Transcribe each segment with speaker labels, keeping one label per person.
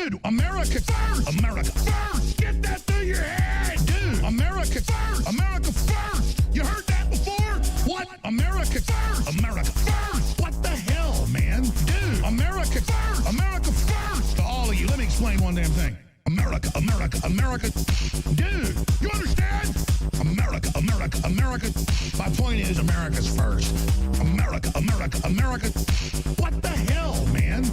Speaker 1: Dude, America first! America first! Get that through your head! Dude, America first! America first! You heard that before? What? America first! America first! What the hell, man? Dude, America first! America first! To all of you, let me explain one damn thing. America, America, America. Dude, you understand? America, America, America. My point is America's first. America, America, America. What the hell, man?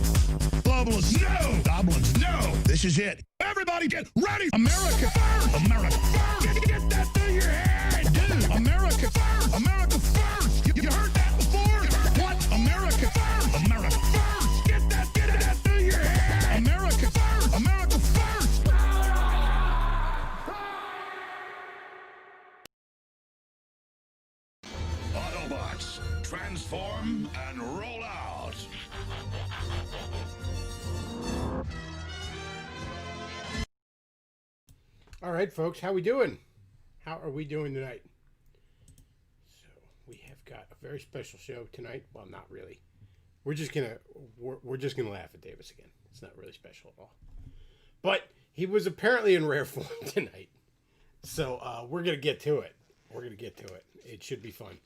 Speaker 1: Globalists, no! Goblins, no! This is it. Everybody get ready! America first! America first! Get that through your head! Dude, America first! America first! You heard that before? What? America first! America first! Get that through your head! America first! America first! Autobots, transform and roll out!
Speaker 2: All right, folks, how we doing? How are we doing tonight? So we have got a very special show tonight. Well, not really. We're just gonna laugh at Davis again. It's not really special at all. But he was apparently in rare form tonight, so we're gonna get to it. We're gonna get to it. It should be fun.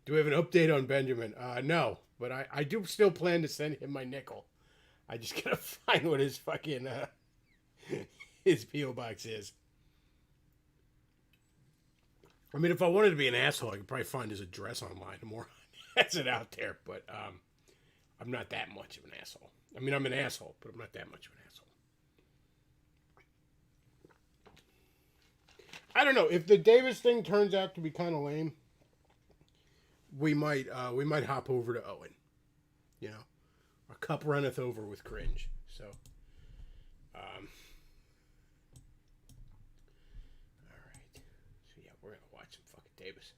Speaker 2: Do we have an update on Benjamin? No, but I do still plan to send him my nickel. I just gotta find what his fucking his P.O. box is. I mean, if I wanted to be an asshole, I could probably find his address online. The more has it out there, but I'm not that much of an asshole. I mean, I'm an asshole, but I'm not that much of an asshole. I don't know if the Davis thing turns out to be kind of lame. We might hop over to Owen. You know, our cup runneth over with cringe. So, all right. So yeah, we're gonna watch some fucking Davis.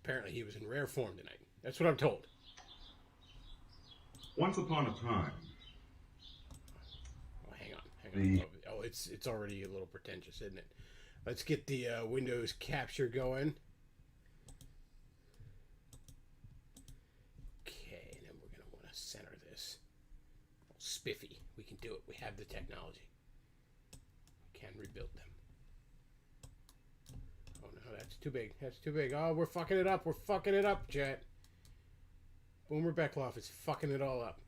Speaker 2: Apparently, he was in rare form tonight. That's what I'm told.
Speaker 3: Once upon a time.
Speaker 2: Oh, hang on. Oh, it's already a little pretentious, isn't it? Let's get the Windows capture going. Okay, and then we're going to want to center this. Oh, spiffy. We can do it. We have the technology. We can rebuild them. Oh, no, that's too big. That's too big. Oh, we're fucking it up. We're fucking it up, chat. Boomer Beckloff is fucking it all up.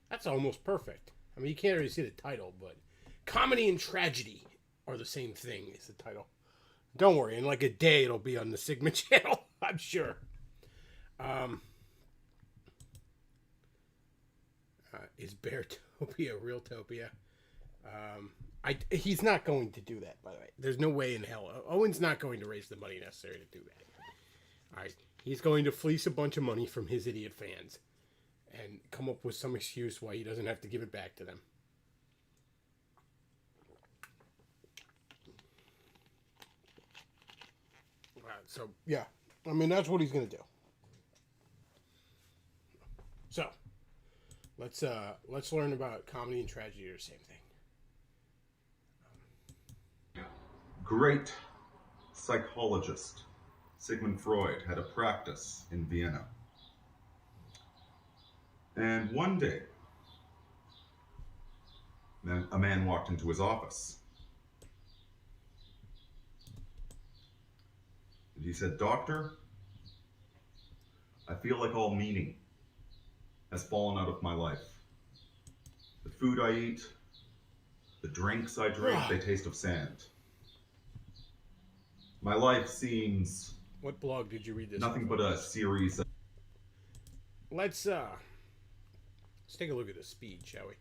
Speaker 2: That's almost perfect. I mean, you can't really see the title, but Comedy and Tragedy are the same thing is the title. Don't worry, in like a day it'll be on the Sigma channel, I'm sure. Is Beartopia Realtopia? He's not going to do that, by the way. There's no way in hell. Owen's not going to raise the money necessary to do that. All right, he's going to fleece a bunch of money from his idiot fans and come up with some excuse why he doesn't have to give it back to them. So, yeah. I mean, that's what he's going to do. So, let's learn about comedy and tragedy are the same thing.
Speaker 3: Great psychologist Sigmund Freud had a practice in Vienna. And one day, a man walked into his office. And he said, "Doctor, I feel like all meaning has fallen out of my life. The food I eat, the drinks I drink, they taste of sand. My life seems..."
Speaker 2: What blog did you read this?
Speaker 3: Nothing but a series of...
Speaker 2: Let's take a look at the speed, shall we?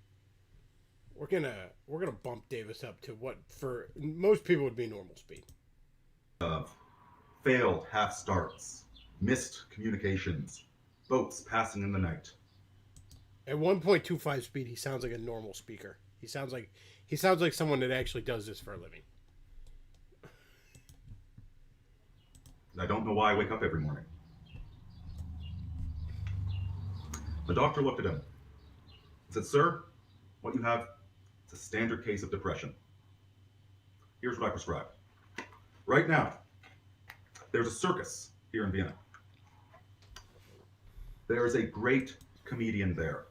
Speaker 2: We're gonna bump Davis up to what for most people would be normal speed.
Speaker 3: Of failed half starts, missed communications, boats passing in the night.
Speaker 2: At 1.25 speed, he sounds like a normal speaker. He sounds like someone that actually does this for a living.
Speaker 3: I don't know why I wake up every morning. The doctor looked at him and said, "Sir, what you have is a standard case of depression. Here's what I prescribe. Right now, there's a circus here in Vienna. There is a great comedian there.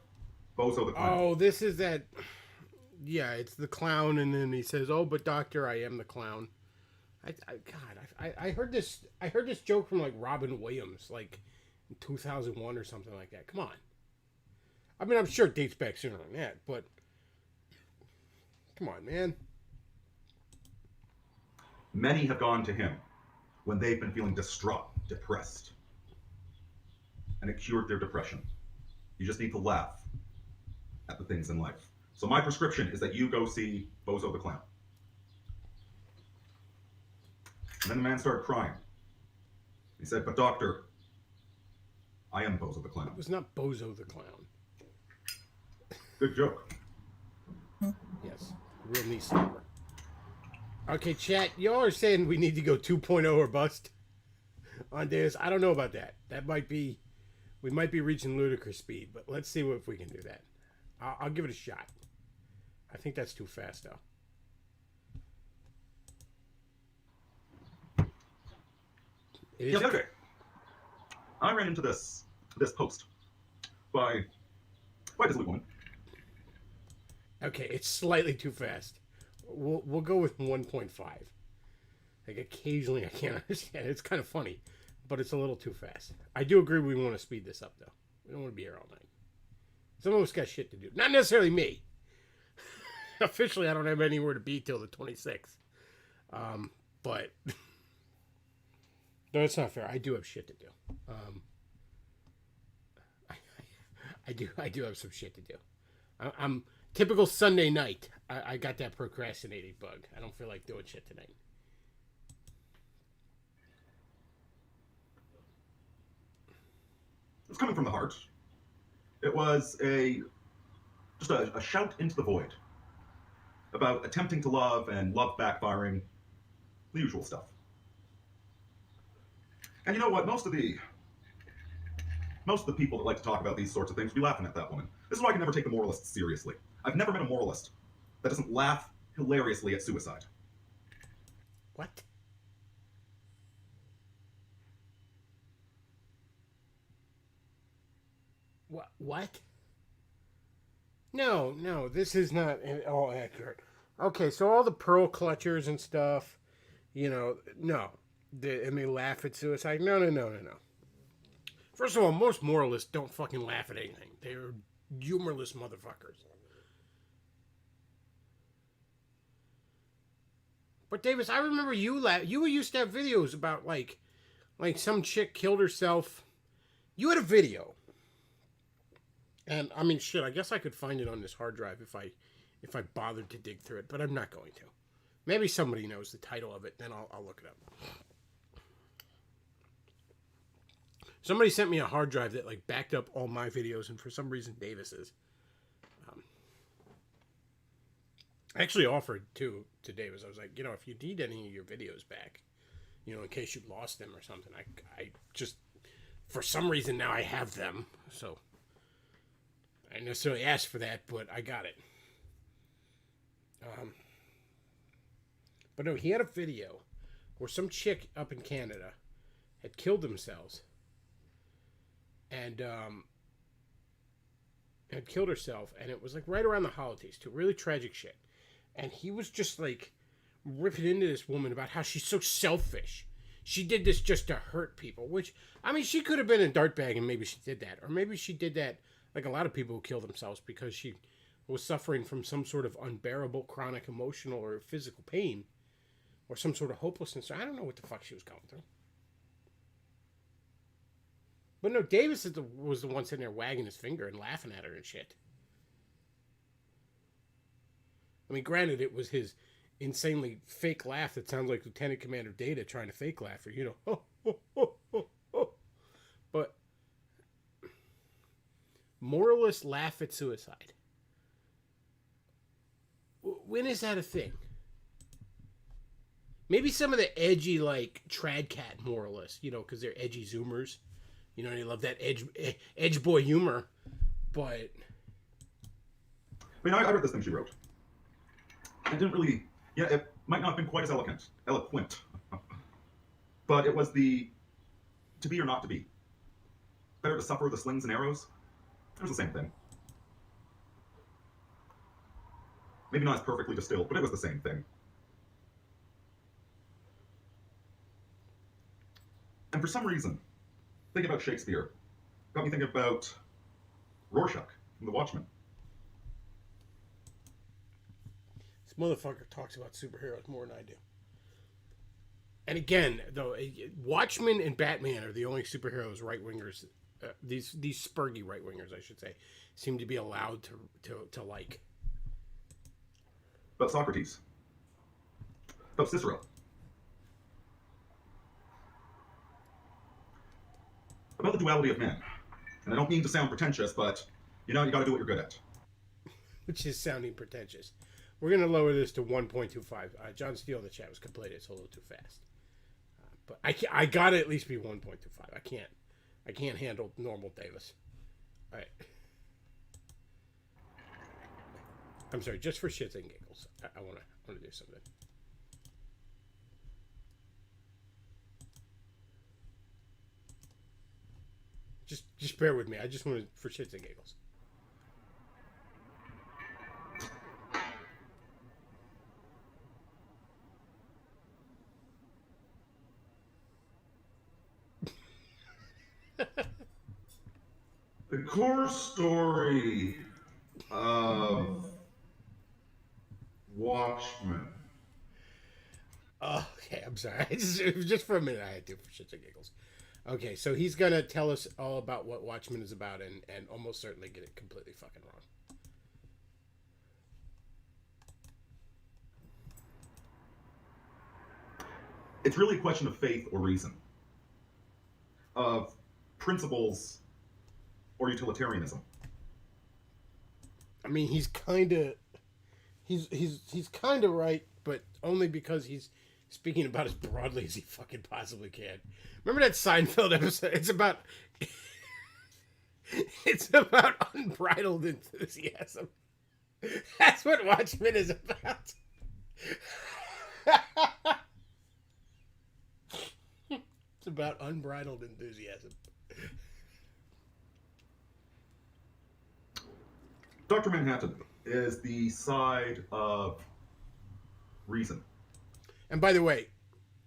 Speaker 3: Bozo the Clown.
Speaker 2: Oh, this is that. Yeah, it's the clown, and then he says, "Oh, but doctor, I am the clown." I heard this. I heard this joke from like Robin Williams, like in 2001 or something like that. Come on. I mean, I'm sure it dates back sooner than that, but come on, man.
Speaker 3: Many have gone to him when they've been feeling distraught, depressed, and it cured their depression. You just need to laugh at the things in life. So my prescription is that you go see Bozo the Clown. And then the man started crying. He said, "But doctor, I am Bozo the Clown."
Speaker 2: It was not Bozo the Clown.
Speaker 3: Good joke.
Speaker 2: Yes, real knee slapper. Okay, chat, y'all are saying we need to go 2.0 or bust on this. I don't know about that. That might be, we might be reaching ludicrous speed, but let's see if we can do that. I'll give it a shot. I think that's too fast, though. It is
Speaker 3: Yeah, okay. I ran into this post by a dissolute woman.
Speaker 2: Okay, it's slightly too fast. We'll go with 1.5. Like occasionally I can't understand it. It's kind of funny, but it's a little too fast. I do agree we want to speed this up though. We don't want to be here all night. Some of us got shit to do. Not necessarily me. Officially, I don't have anywhere to be till the 26th. But no, it's not fair. I do have shit to do. I do have some shit to do. I'm typical Sunday night. I got that procrastinating bug. I don't feel like doing shit tonight.
Speaker 3: It was coming from the heart. It was just a shout into the void about attempting to love and love backfiring, the usual stuff. And you know what? Most of the people that like to talk about these sorts of things will be laughing at that woman. This is why I can never take the moralists seriously. I've never met a moralist that doesn't laugh hilariously at suicide.
Speaker 2: What? What? No, this is not at all accurate. Okay, so all the pearl clutchers and stuff, no. And they laugh at suicide. No. First of all, most moralists don't fucking laugh at anything. They're humorless motherfuckers. But Davis, I remember you used to have videos about like some chick killed herself. You had a video. And I mean, shit, I guess I could find it on this hard drive if I bothered to dig through it, but I'm not going to. Maybe somebody knows the title of it, then I'll look it up. Somebody sent me a hard drive that like backed up all my videos, and for some reason Davis's. I actually offered to Davis. I was like, if you need any of your videos back, in case you lost them or something, I just, for some reason now I have them, so I didn't necessarily ask for that, but I got it. But no, he had a video where some chick up in Canada had killed themselves and had killed herself, and it was like right around the holidays too. Really tragic shit. And he was just like ripping into this woman about how she's so selfish. She did this just to hurt people, which, I mean, she could have been a dirtbag and maybe she did that. Or maybe she did that like a lot of people who kill themselves because she was suffering from some sort of unbearable chronic emotional or physical pain or some sort of hopelessness. I don't know what the fuck she was going through. But no, Davis was the one sitting there wagging his finger and laughing at her and shit. I mean, granted, it was his insanely fake laugh that sounds like Lieutenant Commander Data trying to fake laugh her, But moralists laugh at suicide. When is that a thing? Maybe some of the edgy, like, Tradcat moralists, because they're edgy Zoomers. They love that edge boy humor. But
Speaker 3: I mean, I read this thing she wrote. It didn't really, it might not have been quite as eloquent. But it was the to be or not to be. Better to suffer the slings and arrows. It was the same thing. Maybe not as perfectly distilled, but it was the same thing. And for some reason, thinking about Shakespeare got me thinking about Rorschach from the Watchmen.
Speaker 2: This motherfucker talks about superheroes more than I do. And again, though, Watchmen and Batman are the only superheroes right-wingers, these spurgy right-wingers, I should say, seem to be allowed to like.
Speaker 3: About Socrates. About Cicero. About the duality of man. And I don't mean to sound pretentious, but, you know, you gotta do what you're good at.
Speaker 2: Which is sounding pretentious. We're going to lower this to 1.25. John Steele in the chat was complaining it's a little too fast. But I got to at least be 1.25. I can't handle normal Davis. All right. I'm sorry, just for shits and giggles. I want to do something. Just bear with me. I just want to, for shits and giggles.
Speaker 3: The core story of Watchmen.
Speaker 2: Okay, I'm sorry. Just for a minute, I had to for shits and giggles. Okay, so he's gonna tell us all about what Watchmen is about, and almost certainly get it completely fucking wrong.
Speaker 3: It's really a question of faith or reason, of principles or utilitarianism.
Speaker 2: I mean, he's kind of right, but only because he's speaking about as broadly as he fucking possibly can. Remember that Seinfeld episode? It's about unbridled enthusiasm. That's what Watchmen is about. It's about unbridled enthusiasm.
Speaker 3: Dr. Manhattan is the side of reason.
Speaker 2: And by the way,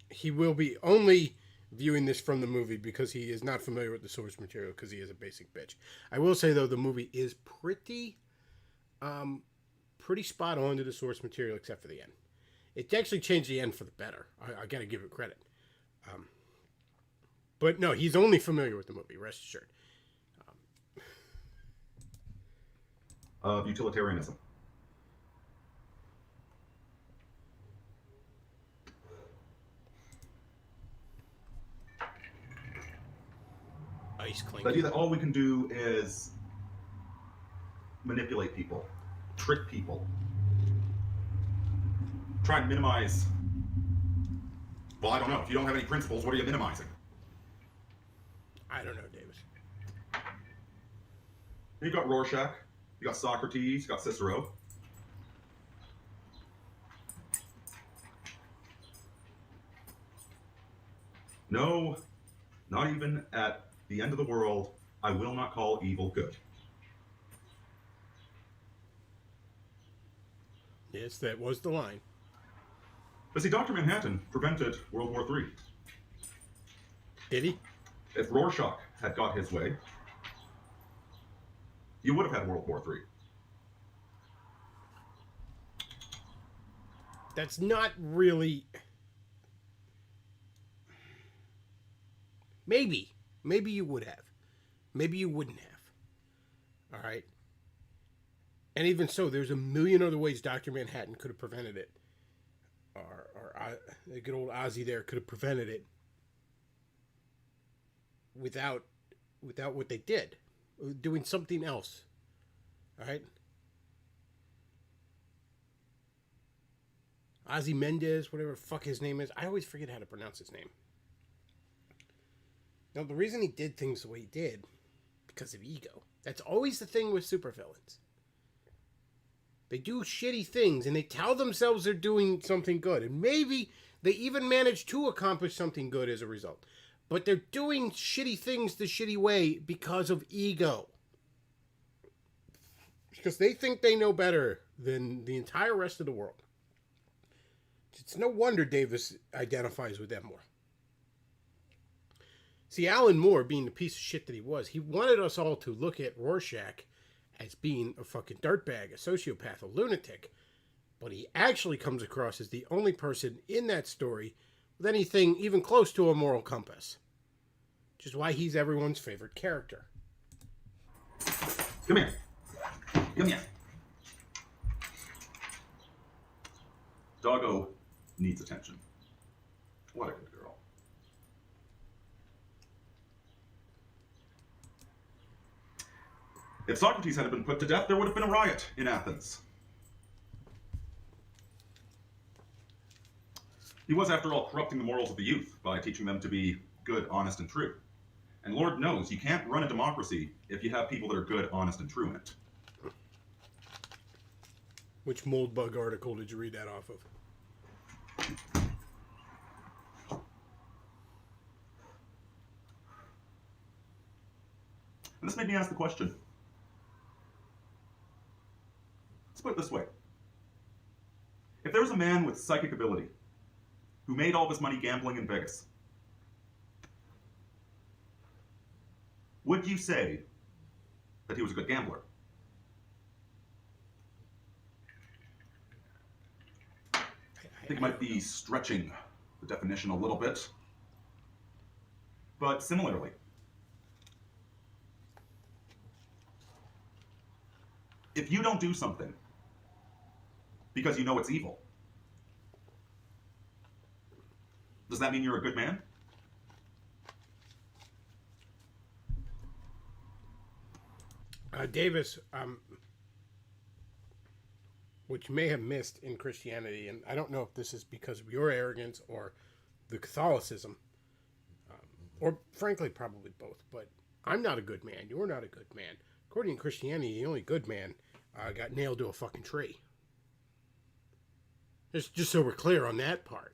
Speaker 2: he will be only viewing this from the movie because he is not familiar with the source material because he is a basic bitch. I will say, though, the movie is pretty spot on to the source material except for the end. It actually changed the end for the better. I got to give it credit. But no, he's only familiar with the movie, rest assured.
Speaker 3: Of utilitarianism.
Speaker 2: Ice clink.
Speaker 3: The idea that all we can do is manipulate people, trick people, try and minimize. Well, I don't know. If you don't have any principles, what are you minimizing?
Speaker 2: I don't know, Davis.
Speaker 3: You got Rorschach, you got Socrates, you got Cicero. No, not even at the end of the world, I will not call evil good.
Speaker 2: Yes, that was the line.
Speaker 3: But see, Dr. Manhattan prevented World War III.
Speaker 2: Did he?
Speaker 3: If Rorschach had got his way, you would have had World War III.
Speaker 2: That's not really... Maybe you would have. Maybe you wouldn't have. All right? And even so, there's a million other ways Dr. Manhattan could have prevented it. Or the good old Ozzy there could have prevented it without what they did. Doing something else. All right? Ozzy Mendez, whatever the fuck his name is. I always forget how to pronounce his name. Now, the reason he did things the way he did, because of ego. That's always the thing with supervillains. They do shitty things, and they tell themselves they're doing something good. And maybe they even manage to accomplish something good as a result. But they're doing shitty things the shitty way because of ego. Because they think they know better than the entire rest of the world. It's no wonder Davis identifies with them more. See, Alan Moore, being the piece of shit that he was, he wanted us all to look at Rorschach as being a fucking dirtbag, a sociopath, a lunatic. But he actually comes across as the only person in that story with anything even close to a moral compass. Which is why he's everyone's favorite character.
Speaker 3: Come here. Come here. Doggo needs attention. What a good girl. If Socrates hadn't been put to death, there would have been a riot in Athens. He was, after all, corrupting the morals of the youth by teaching them to be good, honest, and true. And Lord knows you can't run a democracy if you have people that are good, honest, and true in it.
Speaker 2: Which Moldbug article did you read that off of?
Speaker 3: And this made me ask the question. Let's put it this way. If there was a man with psychic ability who made all of his money gambling in Vegas, would you say that he was a good gambler? I think it might be stretching the definition a little bit. But similarly, if you don't do something because you know it's evil, does that mean you're a good man?
Speaker 2: Davis, what you may have missed in Christianity, and I don't know if this is because of your arrogance or the Catholicism, or frankly, probably both, but I'm not a good man. You're not a good man. According to Christianity, the only good man got nailed to a fucking tree. Just so we're clear on that part.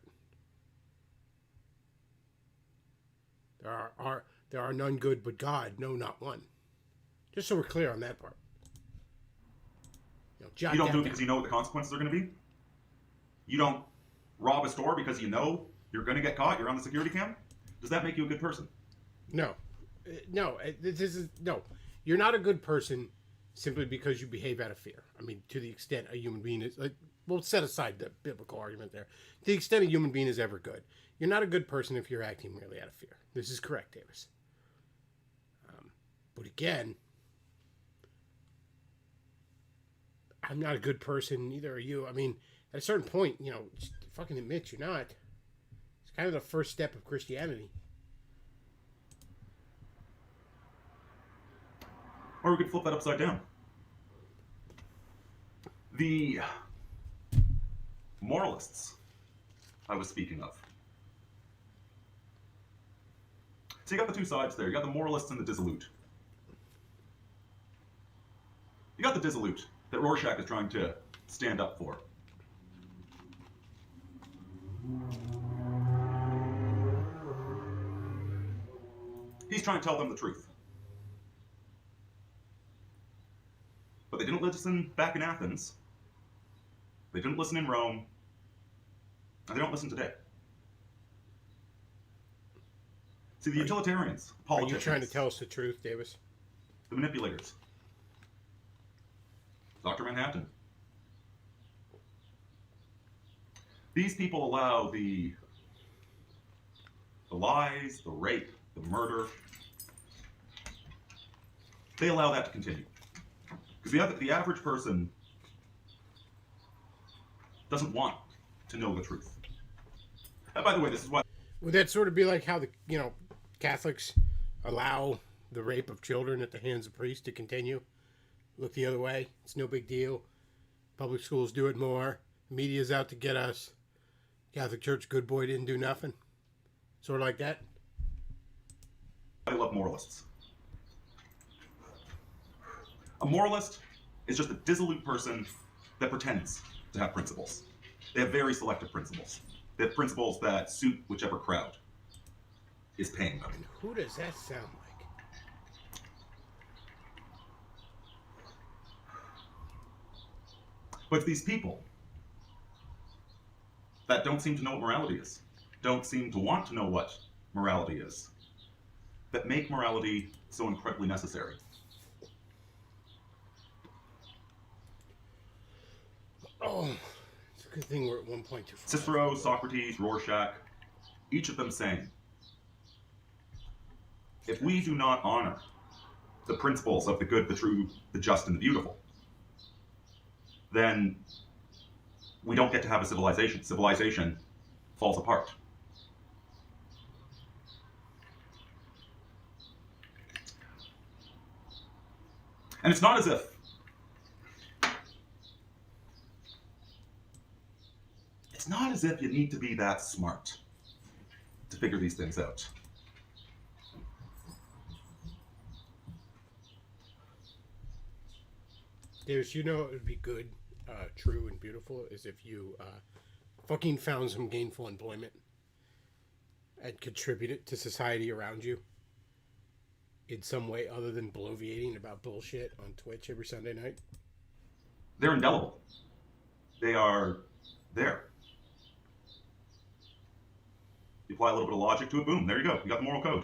Speaker 2: There are none good but God, no, not one. Just so we're clear on that part. You
Speaker 3: don't do it because you know what the consequences are going to be? You don't rob a store because you know you're going to get caught, you're on the security cam? Does that make you a good person?
Speaker 2: No. No. You're not a good person simply because you behave out of fear. I mean, to the extent a human being is... we'll set aside the biblical argument there. To the extent a human being is ever good. You're not a good person if you're acting merely out of fear. This is correct, Davis. But again, I'm not a good person, neither are you. I mean, at a certain point, just fucking admit you're not. It's kind of the first step of Christianity.
Speaker 3: Or we could flip that upside down. The moralists I was speaking of. So you got the two sides there. You got the moralists and the dissolute. You got the dissolute that Rorschach is trying to stand up for. He's trying to tell them the truth. But they didn't listen back in Athens. They didn't listen in Rome. And they don't listen today. See, the utilitarians, politicians...
Speaker 2: Are you trying to tell us the truth, Davis?
Speaker 3: The manipulators. Dr. Manhattan. These people allow the lies, the rape, the murder. They allow that to continue. Because the average person doesn't want to know the truth. And by the way, this is why...
Speaker 2: Would that sort of be like how the Catholics allow the rape of children at the hands of priests to continue? Look the other way. It's no big deal. Public schools do it more. The media's out to get us. Catholic Church, good boy, didn't do nothing. Sort of like that.
Speaker 3: I love moralists. A moralist is just a dissolute person that pretends to have principles. They have very selective principles. They have principles that suit whichever crowd is paying them.
Speaker 2: And who does that sound like?
Speaker 3: But it's these people that don't seem to know what morality is, don't seem to want to know what morality is, that make morality so incredibly necessary.
Speaker 2: Oh, it's a good thing we're at 1.25.
Speaker 3: Cicero, Socrates, Rorschach, each of them saying, if we do not honor the principles of the good, the true, the just, and the beautiful, then we don't get to have a civilization. Civilization falls apart. And it's not as if you need to be that smart to figure these things out.
Speaker 2: Davis, you know it would be good, true, and beautiful is if you fucking found some gainful employment and contributed to society around you in some way other than bloviating about bullshit on Twitch every Sunday night.
Speaker 3: They're indelible. They are there. You apply a little bit of logic to it, boom, there you go. You got the moral code.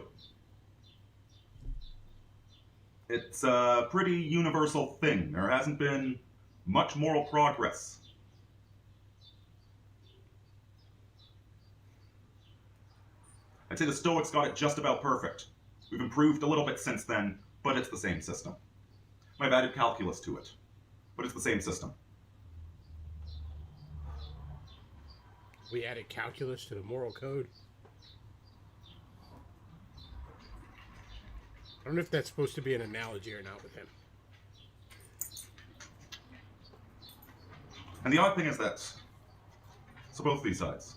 Speaker 3: It's a pretty universal thing. There hasn't been much moral progress. I'd say the Stoics got it just about perfect. We've improved a little bit since then, but it's the same system. I've added calculus to it, but it's the same system.
Speaker 2: We added calculus to the moral code. I don't know if that's supposed to be an analogy or not with him.
Speaker 3: And the odd thing is that, so both these sides,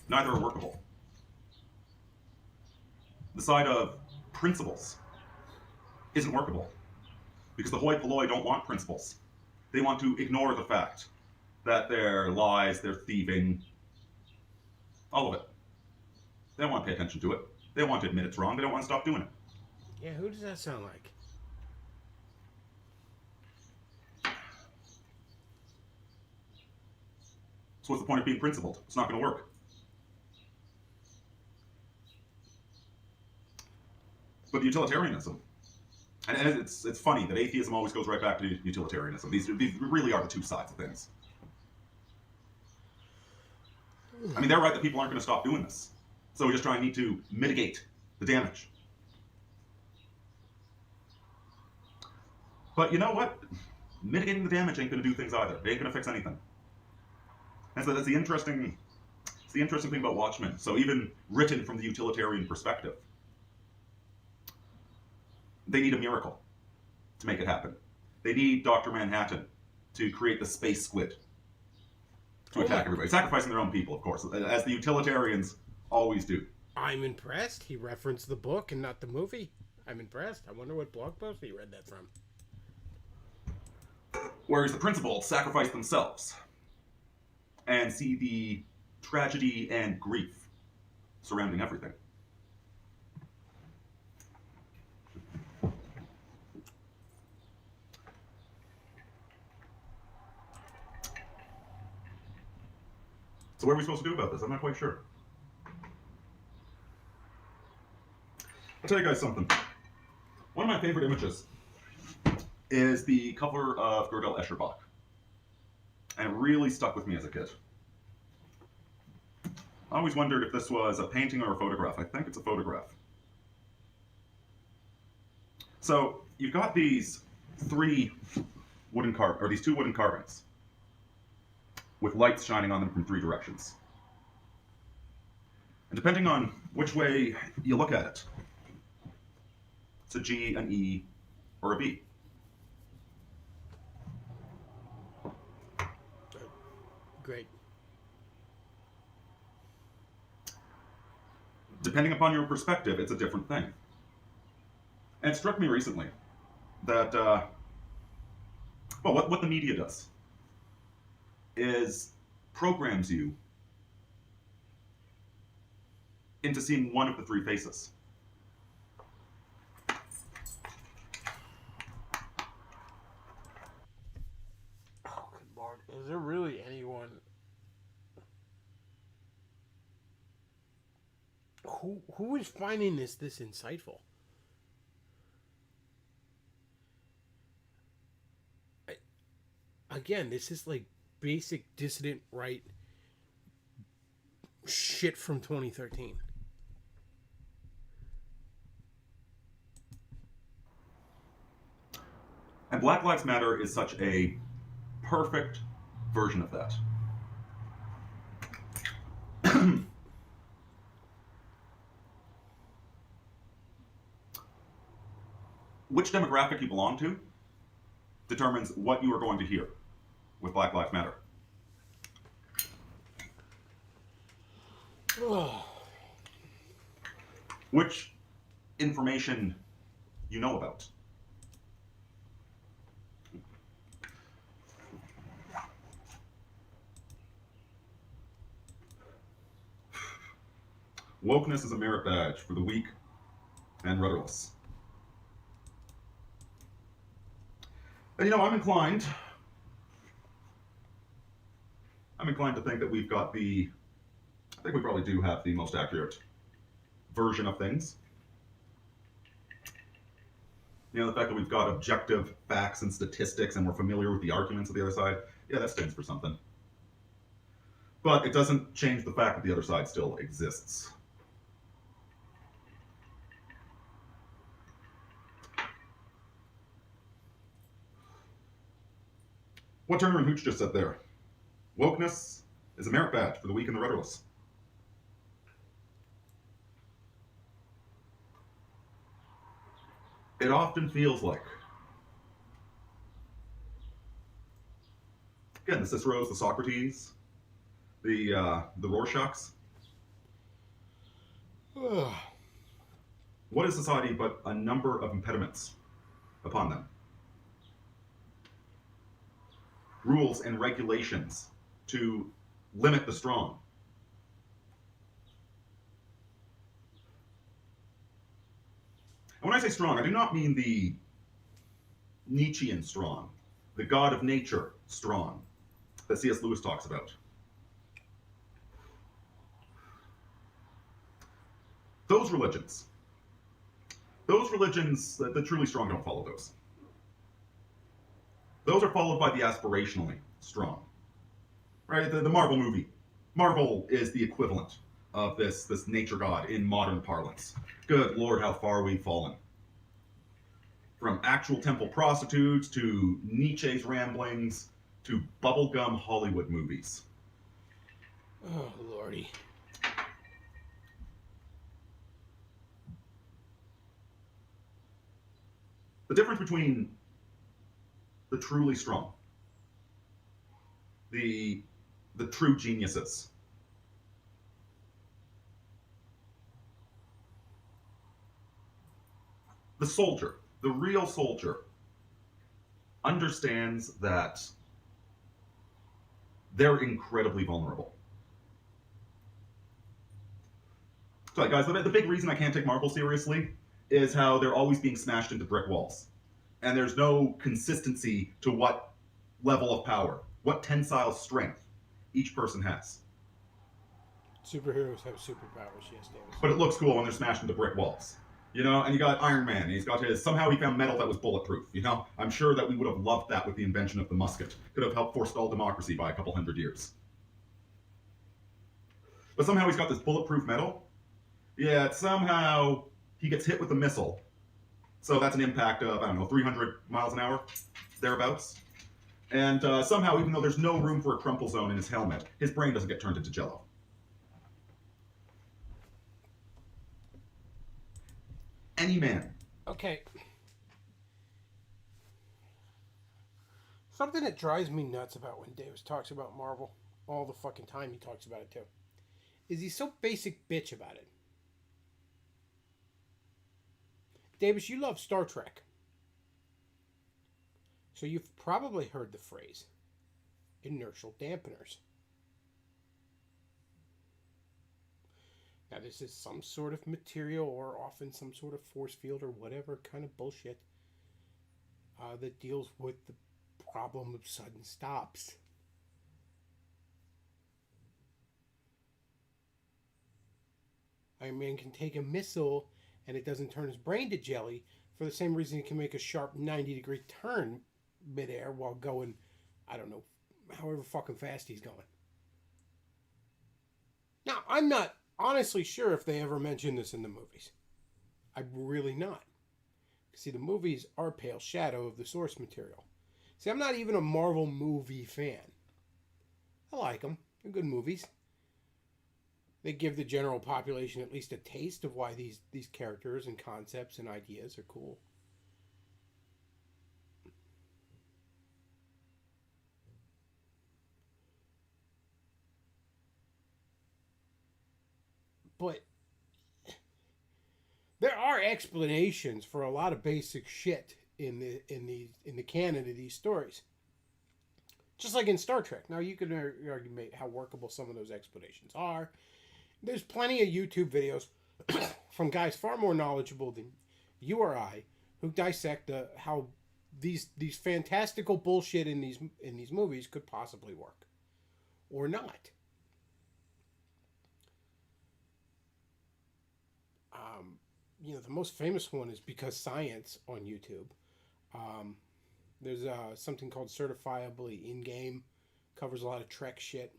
Speaker 3: neither are workable. The side of principles isn't workable because the hoi polloi don't want principles. They want to ignore the fact that they're lies, they're thieving, all of it. They don't want to pay attention to it. They don't want to admit it's wrong. They don't want to stop doing it.
Speaker 2: Yeah, who does that sound like?
Speaker 3: So what's the point of being principled? It's not going to work. But the utilitarianism, and it's funny that atheism always goes right back to utilitarianism. These really are the two sides of things. I mean, they're right that people aren't going to stop doing this. So we just need to mitigate the damage. But you know what? Mitigating the damage ain't going to do things either. It ain't going to fix anything. And so that's the interesting thing about Watchmen. So even written from the utilitarian perspective, they need a miracle to make it happen. They need Dr. Manhattan to create the space squid to attack everybody. Sacrificing their own people, of course, as the utilitarians always do.
Speaker 2: I'm impressed. He referenced the book and not the movie. I'm impressed. I wonder what blog post he read that from.
Speaker 3: Whereas the principles sacrifice themselves and see the tragedy and grief surrounding everything. So what are we supposed to do about this? I'm not quite sure. I'll tell you guys something. One of my favorite images is the cover of Gödel Escherbach. And it really stuck with me as a kid. I always wondered if this was a painting or a photograph. I think it's a photograph. So you've got these two wooden carvings with lights shining on them from three directions. And depending on which way you look at it, it's a G, an E, or a B.
Speaker 2: Great.
Speaker 3: Depending upon your perspective, it's a different thing. And it struck me recently that, what the media does is programs you into seeing one of the three faces.
Speaker 2: Oh, good Is there really anyone who is finding this insightful? Again, this is like basic dissident right shit from 2013.
Speaker 3: And Black Lives Matter is such a perfect version of that. Which demographic you belong to determines what you are going to hear with Black Lives Matter. Which information you know about. Wokeness is a merit badge for the weak and rudderless. And I'm inclined to think that we've got I think we probably do have the most accurate version of things. The fact that we've got objective facts and statistics and we're familiar with the arguments of the other side, yeah, that stands for something. But it doesn't change the fact that the other side still exists. What Turner and Hooch just said there. Wokeness is a merit badge for the weak and the rudderless. It often feels like, again, the Ciceros, the Socrates, the Rorschachs. What is society but a number of impediments upon them? Rules and regulations to limit the strong. And when I say strong, I do not mean the Nietzschean strong, the God of nature strong, that C.S. Lewis talks about. Those religions, the truly strong don't follow those. Those are followed by the aspirationally strong. Right? The Marvel movie. Marvel is the equivalent of this nature god in modern parlance. Good Lord, how far we've fallen. From actual temple prostitutes to Nietzsche's ramblings to bubblegum Hollywood movies.
Speaker 2: Oh, Lordy.
Speaker 3: The difference between the truly strong, the true geniuses, the soldier, the real soldier, understands that they're incredibly vulnerable. So, guys, the big reason I can't take Marvel seriously is how they're always being smashed into brick walls. And there's no consistency to what level of power, what tensile strength each person has.
Speaker 2: Superheroes have superpowers, yes, Davis.
Speaker 3: But it looks cool when they're smashed into brick walls. And you got Iron Man, he's got somehow he found metal that was bulletproof, I'm sure that we would have loved that with the invention of the musket. Could have helped forestall democracy by a couple hundred years. But somehow he's got this bulletproof metal. Yeah, somehow he gets hit with a missile. So that's an impact of, 300 miles an hour, thereabouts. And somehow, even though there's no room for a crumple zone in his helmet, his brain doesn't get turned into jello. Any man.
Speaker 2: Okay. Something that drives me nuts about when Davis talks about Marvel, all the fucking time he talks about it too, is he's so basic bitch about it. Davis, you love Star Trek. So you've probably heard the phrase, inertial dampeners. Now this is some sort of material or often some sort of force field or whatever kind of bullshit that deals with the problem of sudden stops. Iron Man can take a missile and it doesn't turn his brain to jelly for the same reason he can make a sharp 90-degree turn midair while going, I don't know, however fucking fast he's going. Now, I'm not honestly sure if they ever mention this in the movies. I'm really not. See, the movies are a pale shadow of the source material. See, I'm not even a Marvel movie fan. I like them. They're good movies. They give the general population at least a taste of why these characters and concepts and ideas are cool. But there are explanations for a lot of basic shit in the canon of these stories. Just like in Star Trek. Now you can argue how workable some of those explanations are. There's plenty of YouTube videos from guys far more knowledgeable than you or I who dissect how these fantastical bullshit in these movies could possibly work or not. The most famous one is Because Science on YouTube. There's something called Certifiably In-Game. Covers a lot of Trek shit.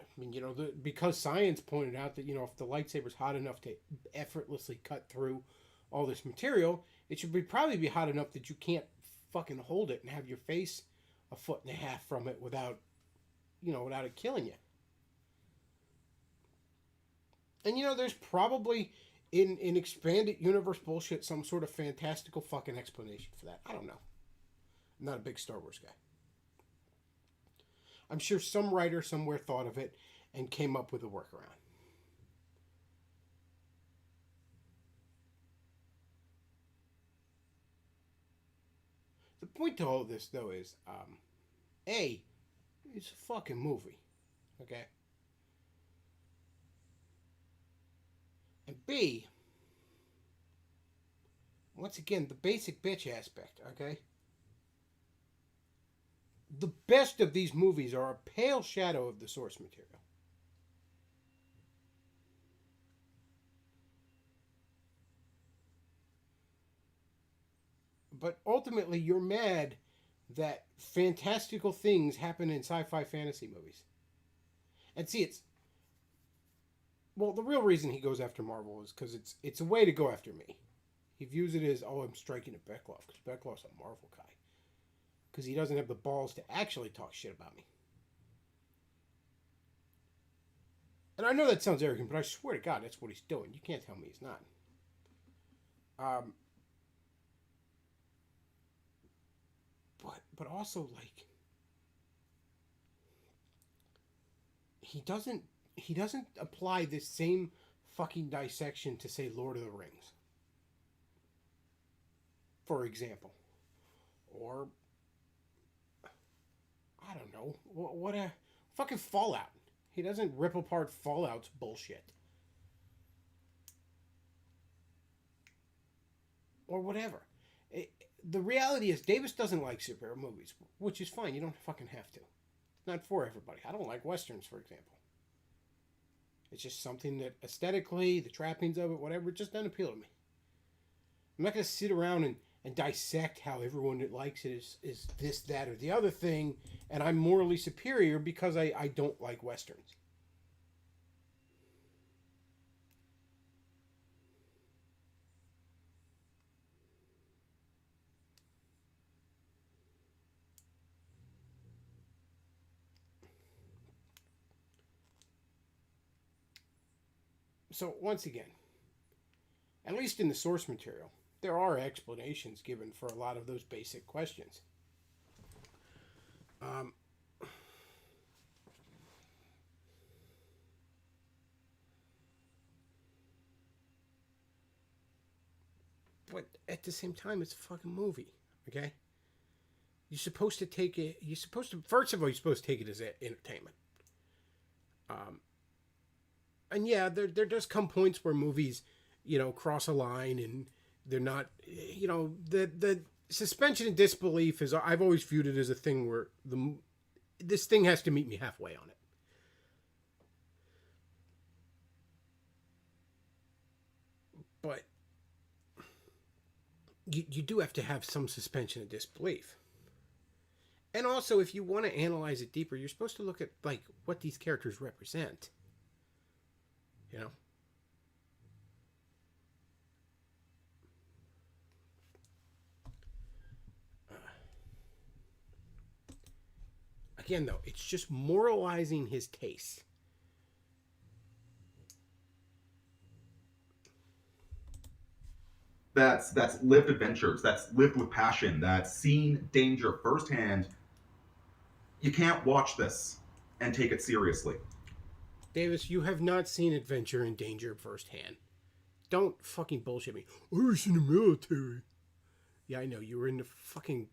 Speaker 2: I mean, Because Science pointed out that, if the lightsaber's hot enough to effortlessly cut through all this material, it should probably be hot enough that you can't fucking hold it and have your face a foot and a half from it without it killing you. And, there's probably, in expanded universe bullshit, some sort of fantastical fucking explanation for that. I don't know. I'm not a big Star Wars guy. I'm sure some writer somewhere thought of it and came up with a workaround. The point to all of this, though, is, A, it's a fucking movie. Okay? And B, once again, the basic bitch aspect, okay? The best of these movies are a pale shadow of the source material. But ultimately, you're mad that fantastical things happen in sci-fi fantasy movies. And see, the real reason he goes after Marvel is because it's a way to go after me. He views it as, I'm striking at Beckloff, because Beckloff's a Marvel guy. Because he doesn't have the balls to actually talk shit about me. And I know that sounds arrogant, but I swear to God, that's what he's doing. You can't tell me he's not. But also, like, he doesn't apply this same fucking dissection to, say, Lord of the Rings, for example. Or, I don't know, what a fucking Fallout. He doesn't rip apart Fallout's bullshit. Or whatever. The reality is, Davis doesn't like superhero movies, which is fine. You don't fucking have to. It's not for everybody. I don't like Westerns, for example. It's just something that aesthetically, the trappings of it, whatever, it just doesn't appeal to me. I'm not going to sit around and dissect how everyone that likes it is this, that, or the other thing, and I'm morally superior because I don't like Westerns. So, once again, at least in the source material, there are explanations given for a lot of those basic questions. But at the same time, it's a fucking movie, okay? You're supposed to take it, first of all, you're supposed to take it as entertainment. And yeah, there does come points where movies, cross a line and they're not, the suspension of disbelief is, I've always viewed it as a thing where this thing has to meet me halfway on it. you do have to have some suspension of disbelief. And also, if you want to analyze it deeper, you're supposed to look at like what these characters represent. You know? Again, though, it's just moralizing his tastes.
Speaker 3: That's lived adventures. That's lived with passion. That's seen danger firsthand. You can't watch this and take it seriously.
Speaker 2: Davis, you have not seen adventure and danger firsthand. Don't fucking bullshit me. I was in the military. Yeah, I know. You were in the fucking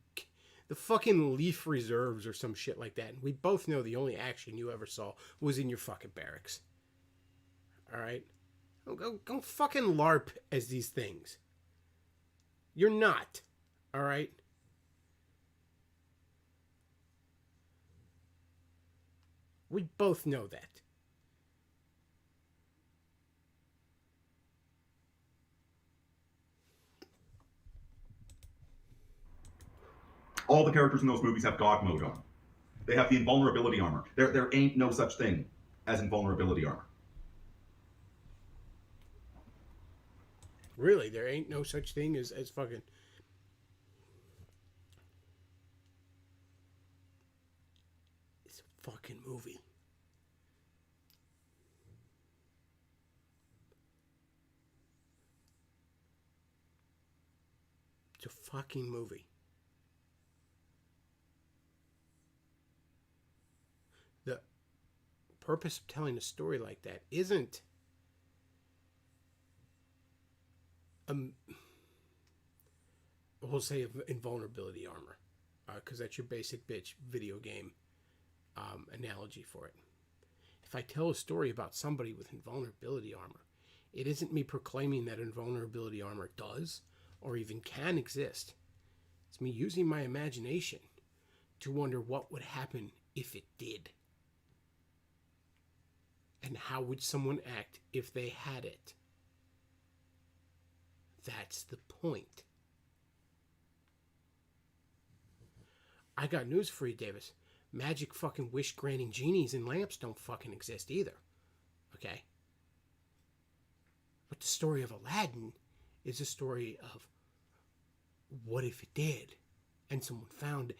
Speaker 2: Leaf Reserves or some shit like that. And we both know the only action you ever saw was in your fucking barracks. Alright? Go fucking LARP as these things. You're not. Alright? We both know that.
Speaker 3: All the characters in those movies have God mode on. They have the invulnerability armor. There ain't no such thing as invulnerability armor.
Speaker 2: Really, there ain't no such thing as fucking... It's a fucking movie. It's a fucking movie. The purpose of telling a story like that isn't we'll say invulnerability armor, because that's your basic bitch video game analogy for it. If I tell a story about somebody with invulnerability armor, it isn't me proclaiming that invulnerability armor does or even can exist. It's me using my imagination to wonder what would happen if it did. And how would someone act if they had it? That's the point. I got news for you, Davis. Magic fucking wish granting genies and lamps don't fucking exist either. Okay? But the story of Aladdin is a story of what if it did and someone found it.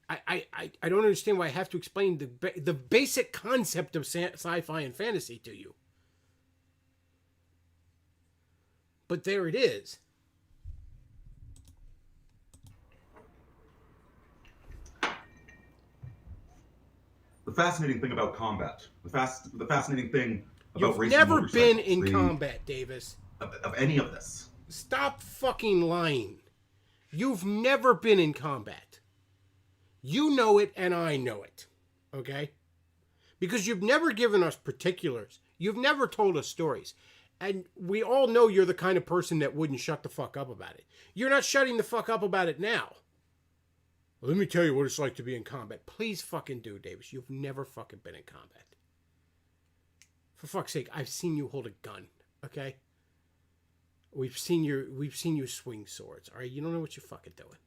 Speaker 2: I don't understand why I have to explain the basic concept of sci-fi and fantasy to you. But there it is.
Speaker 3: The fascinating thing about combat, the fascinating thing about
Speaker 2: You've
Speaker 3: racing
Speaker 2: never been
Speaker 3: motorcycles,
Speaker 2: in combat, Davis.
Speaker 3: of any of this.
Speaker 2: Stop fucking lying. You've never been in combat. You know it and I know it. Okay? Because you've never given us particulars. You've never told us stories. And we all know you're the kind of person that wouldn't shut the fuck up about it. You're not shutting the fuck up about it now. Well, let me tell you what it's like to be in combat. Please fucking do, Davis. You've never fucking been in combat. For fuck's sake, I've seen you hold a gun, okay? We've seen you swing swords, all right? You don't know what you're fucking doing.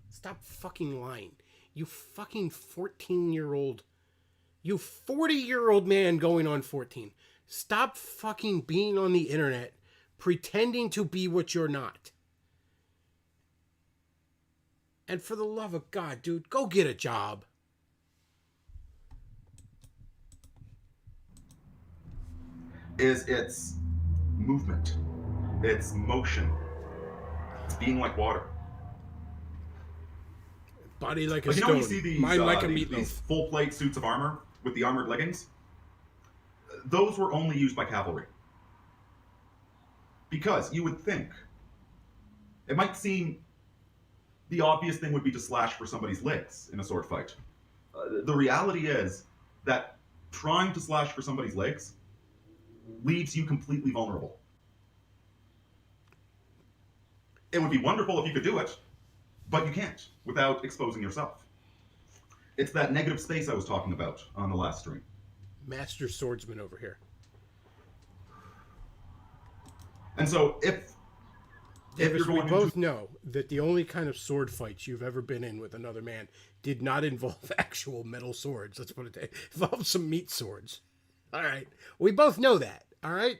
Speaker 2: Stop fucking lying. You fucking 14-year-old... You 40-year-old man going on 14. Stop fucking being on the internet pretending to be what you're not. And for the love of God, dude, go get a job.
Speaker 3: It's movement. It's motion. It's being like water.
Speaker 2: Body like a
Speaker 3: Like, you know
Speaker 2: stone.
Speaker 3: when you see these,
Speaker 2: Mind like a
Speaker 3: these
Speaker 2: meatloaf.
Speaker 3: full plate suits of armor with the armored leggings? Those were only used by cavalry. Because you would think, it might seem the obvious thing would be to slash for somebody's legs in a sword fight. The reality is that trying to slash for somebody's legs leaves you completely vulnerable. It would be wonderful if you could do it, but you can't without exposing yourself. It's that negative space I was talking about on the last stream.
Speaker 2: Master swordsman over here.
Speaker 3: And so if
Speaker 2: Davis,
Speaker 3: you're
Speaker 2: we
Speaker 3: going
Speaker 2: both
Speaker 3: into,
Speaker 2: know that the only kind of sword fights you've ever been in with another man did not involve actual metal swords. Let's put it that. Involved some meat swords. All right. We both know that. All right.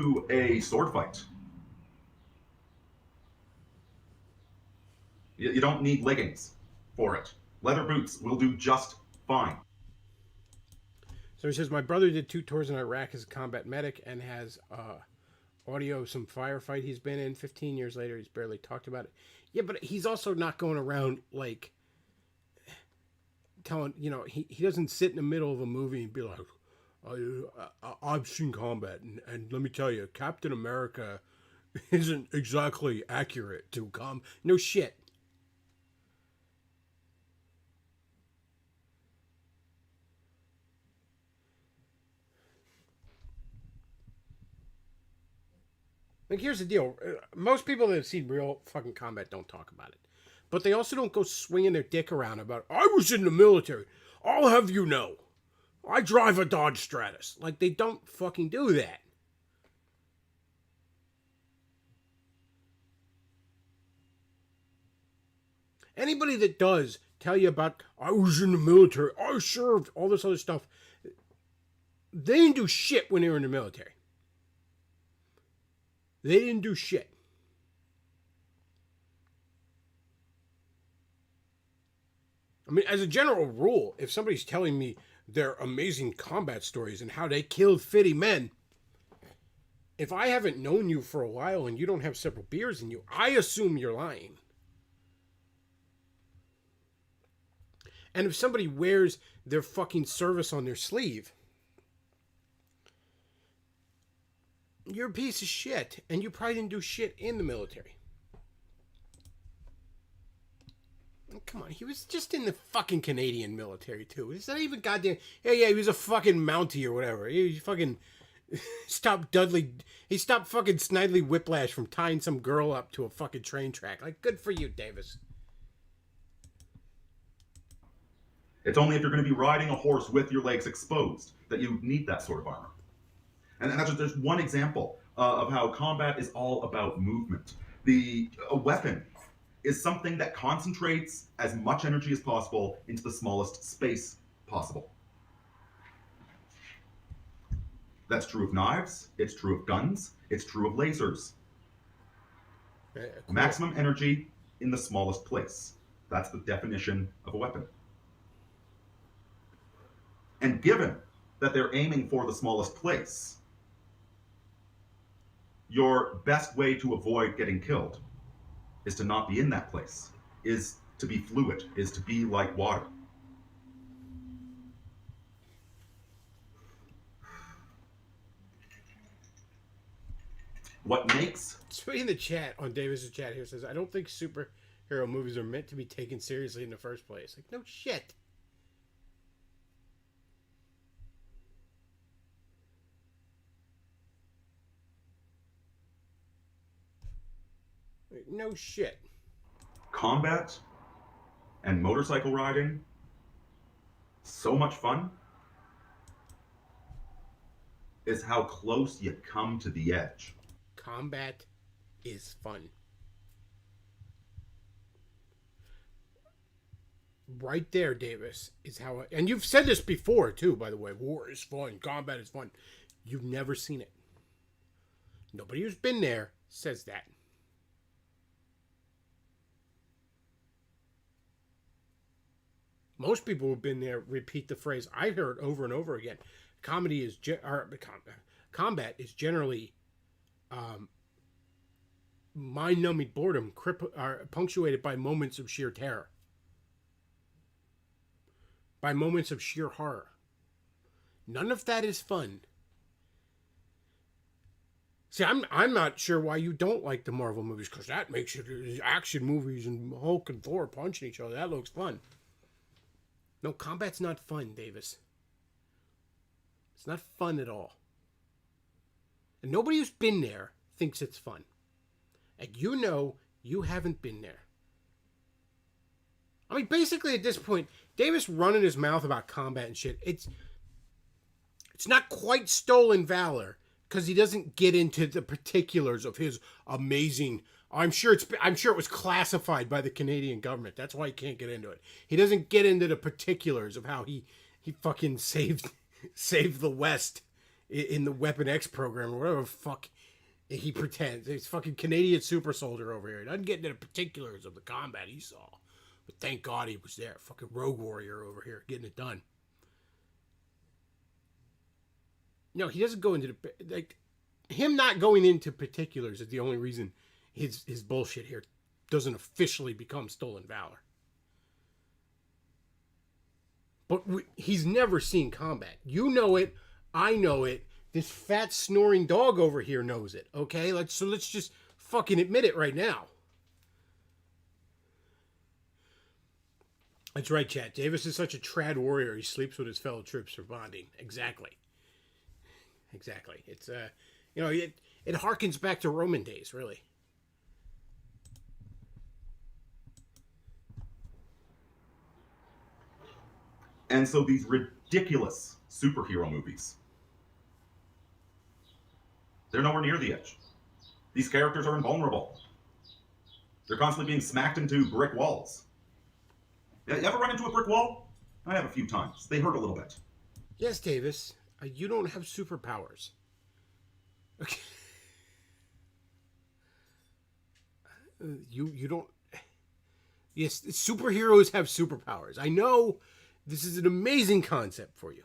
Speaker 3: to a sword fight, you don't need leggings for it. Leather boots will do just fine.
Speaker 2: So he says, my brother did 2 tours in Iraq as a combat medic and has audio of some firefight he's been in. 15 years later, he's barely talked about it. Yeah, but he's also not going around, like, telling, you know, he doesn't sit in the middle of a movie and be like, I've seen combat, and let me tell you, Captain America isn't exactly accurate to No shit. Like, here's the deal. Most people that have seen real fucking combat don't talk about it. But they also don't go swinging their dick around about, I was in the military. I'll have you know. I drive a Dodge Stratus. Like, they don't fucking do that. Anybody that does tell you about, I was in the military, I served, all this other stuff, they didn't do shit when they were in the military. They didn't do shit. I mean, as a general rule, if somebody's telling me their amazing combat stories and how they killed 50 men, if I haven't known you for a while and you don't have several beers in you, I assume you're lying. And if somebody wears their fucking service on their sleeve, you're a piece of shit, and you probably didn't do shit in the military. Come on, he was just in the fucking Canadian military, too. Is that even goddamn... Yeah, he was a fucking Mountie or whatever. He fucking stopped He stopped fucking Snidely Whiplash from tying some girl up to a fucking train track. Like, good for you, Davis.
Speaker 3: It's only if you're going to be riding a horse with your legs exposed that you need that sort of armor. And that's just, there's one example of how combat is all about movement. A weapon is something that concentrates as much energy as possible into the smallest space possible. That's true of knives, it's true of guns, it's true of lasers.
Speaker 2: Cool.
Speaker 3: Maximum energy in the smallest place. That's the definition of a weapon. And given that they're aiming for the smallest place, your best way to avoid getting killed is to not be in that place, is to be fluid, is to be like water. What makes...
Speaker 2: Somebody in the chat, on Davis's chat here, says, I don't think superhero movies are meant to be taken seriously in the first place. Like, no shit. No shit.
Speaker 3: Combat and motorcycle riding, so much fun, is how close you come to the edge.
Speaker 2: Combat is fun. Right there, Davis, is how... And you've said this before, too, by the way. War is fun. Combat is fun. You've never seen it. Nobody who's been there says that. Most people who've been there repeat the phrase I heard over and over again. Combat is generally mind-numbing boredom, punctuated by moments of sheer terror, by moments of sheer horror. None of that is fun. See, I'm not sure why you don't like the Marvel movies, because that makes it action movies and Hulk and Thor punching each other. That looks fun. No, combat's not fun, Davis. It's not fun at all. And nobody who's been there thinks it's fun. And you know you haven't been there. I mean, basically at this point, Davis running his mouth about combat and shit. It's not quite stolen valor because he doesn't get into the particulars of his amazing. I'm sure it was classified by the Canadian government. That's why he can't get into it. He doesn't get into the particulars of how he fucking saved the West in the Weapon X program or whatever the fuck he pretends. He's fucking Canadian super soldier over here. He doesn't get into the particulars of the combat he saw. But thank God he was there. Fucking rogue warrior over here getting it done. No, he doesn't go into the... Like, him not going into particulars is the only reason his bullshit here doesn't officially become stolen valor. But he's never seen combat. You know it. I know it. This fat snoring dog over here knows it. Okay? Let's just fucking admit it right now. That's right, chat. Davis is such a trad warrior. He sleeps with his fellow troops for bonding. Exactly. It's it harkens back to Roman days, really.
Speaker 3: And so these ridiculous superhero movies, they're nowhere near the edge. These characters are invulnerable. They're constantly being smacked into brick walls. You ever run into a brick wall? I have a few times. They hurt a little bit.
Speaker 2: Yes, Davis. You don't have superpowers. Okay. You don't... Yes, superheroes have superpowers. I know this is an amazing concept for you.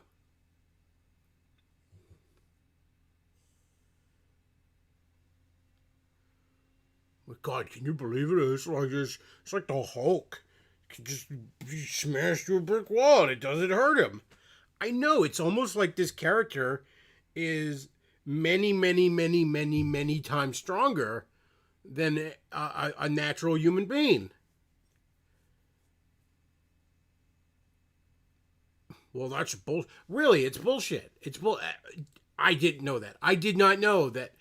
Speaker 2: God, can you believe it? It's like the Hulk. He just smashed through a brick wall and it doesn't hurt him. I know, it's almost like this character is many, many, many, many, many times stronger than a natural human being. Well, that's bullshit. Really, it's bullshit. I didn't know that. I did not know that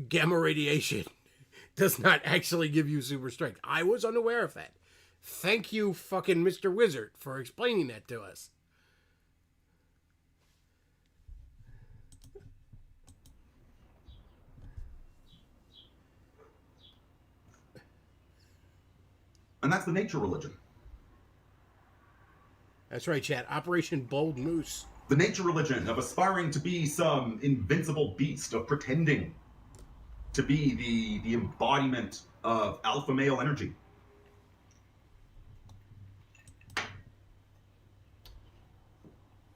Speaker 2: gamma radiation does not actually give you super strength. I was unaware of that. Thank you, fucking Mr. Wizard, for explaining that to us.
Speaker 3: And that's the nature religion.
Speaker 2: That's right, chat. Operation Bold Moose.
Speaker 3: The nature religion of aspiring to be some invincible beast, of pretending to be the embodiment of alpha male energy.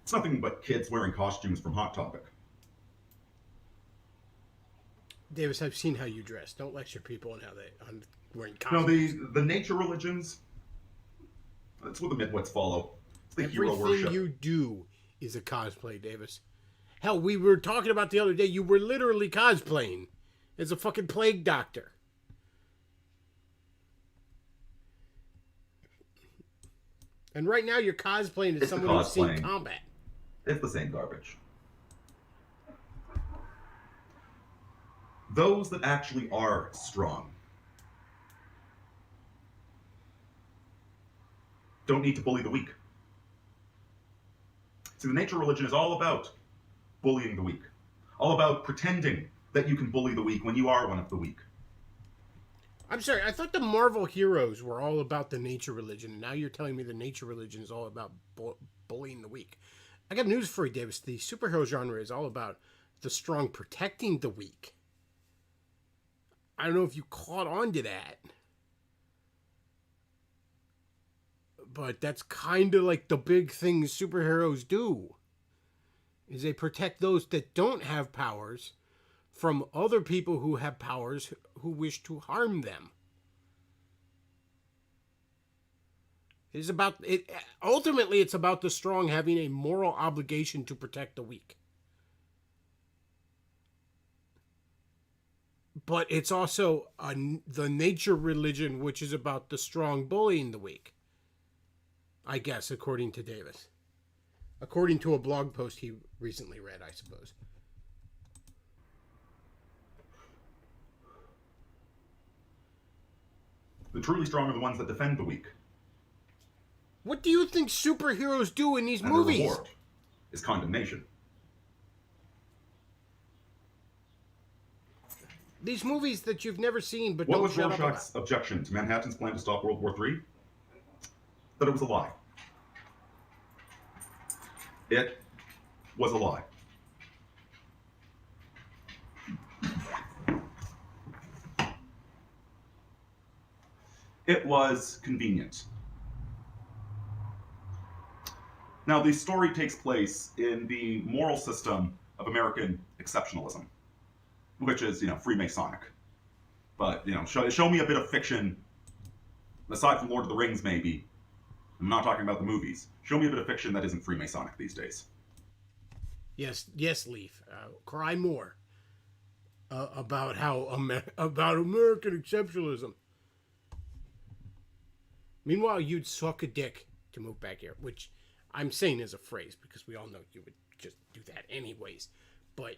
Speaker 3: It's nothing but kids wearing costumes from Hot Topic.
Speaker 2: Davis, I've seen how you dress. Don't lecture people on wearing costumes.
Speaker 3: No, the nature religions, that's what the midwits follow. It's the hero worship.
Speaker 2: Everything you do is a cosplay, Davis. Hell, we were talking about the other day, you were literally cosplaying as a fucking plague doctor. And right now you're cosplaying as someone who's seen combat.
Speaker 3: It's the same garbage. Those that actually are strong don't need to bully the weak. See, the nature religion is all about bullying the weak. All about pretending that you can bully the weak when you are one of the weak.
Speaker 2: I'm sorry, I thought the Marvel heroes were all about the nature religion, and now you're telling me the nature religion is all about bullying the weak. I got news for you, Davis. The superhero genre is all about the strong protecting the weak. I don't know if you caught on to that. But that's kind of like the big thing superheroes do. Is they protect those that don't have powers from other people who have powers who wish to harm them. It is about it. Ultimately, it's about the strong having a moral obligation to protect the weak. But it's also the nature religion, which is about the strong bullying the weak. I guess, according to Davis. According to a blog post he recently read, I suppose.
Speaker 3: The truly strong are the ones that defend the weak.
Speaker 2: What do you think superheroes do in these
Speaker 3: And
Speaker 2: movies?
Speaker 3: the reward is condemnation.
Speaker 2: These movies that you've never seen, but
Speaker 3: What
Speaker 2: don't
Speaker 3: was
Speaker 2: shut up about.
Speaker 3: Rorschach's objection to Manhattan's plan to stop World War III? That it was a lie. It was a lie. It was convenient. Now, the story takes place in the moral system of American exceptionalism, which is, Freemasonic. But, show me a bit of fiction, aside from Lord of the Rings, maybe. I'm not talking about the movies. Show me a bit of fiction that isn't Freemasonic these days.
Speaker 2: Yes, Leaf. Cry more about how about American exceptionalism. Meanwhile, you'd suck a dick to move back here, which I'm saying as a phrase because we all know you would just do that anyways. But